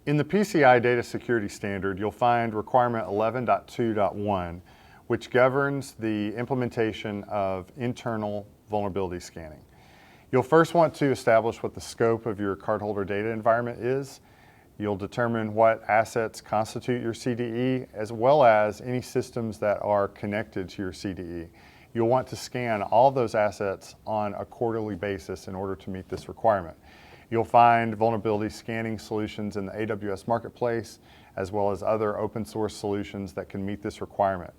In the PCI Data Security Standard, you'll find requirement 11.2.1, which governs the implementation of internal vulnerability scanning. You'll first want to establish what the scope of your cardholder data environment is. You'll determine what assets constitute your CDE, as well as any systems that are connected to your CDE. You'll want to scan all those assets on a quarterly basis in order to meet this requirement. You'll find vulnerability scanning solutions in the AWS Marketplace, as well as other open source solutions that can meet this requirement.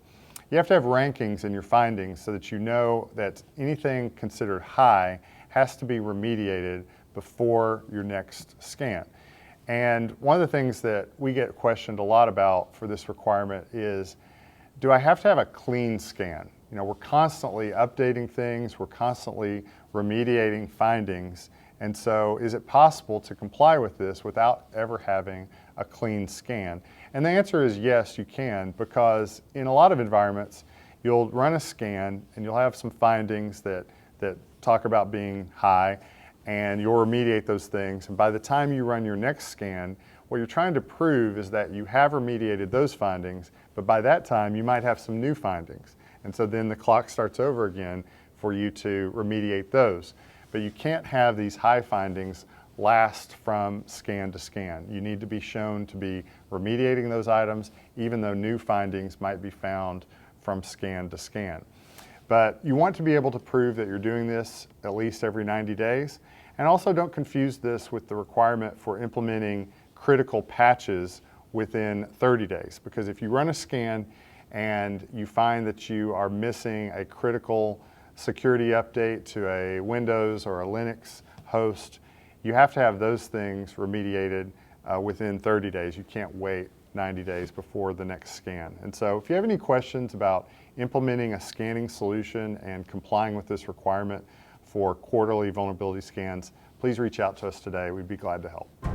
You have to have rankings in your findings so that you know that anything considered high has to be remediated before your next scan. And one of the things that we get questioned a lot about for this requirement is, do I have to have a clean scan? You know, we're constantly updating things, we're constantly remediating findings, and so is it possible to comply with this without ever having a clean scan? And the answer is yes, you can, because in a lot of environments, you'll run a scan and you'll have some findings that talk about being high, and you'll remediate those things. And by the time you run your next scan, what you're trying to prove is that you have remediated those findings, but by that time you might have some new findings. And so then the clock starts over again for you to remediate those. But you can't have these high findings last from scan to scan. You need to be shown to be remediating those items, even though new findings might be found from scan to scan. But you want to be able to prove that you're doing this at least every 90 days. And also don't confuse this with the requirement for implementing critical patches within 30 days. Because if you run a scan and you find that you are missing a critical security update to a Windows or a Linux host, you have to have those things remediated within 30 days. You can't wait 90 days before the next scan. And so if you have any questions about implementing a scanning solution and complying with this requirement for quarterly vulnerability scans, please reach out to us today. We'd be glad to help.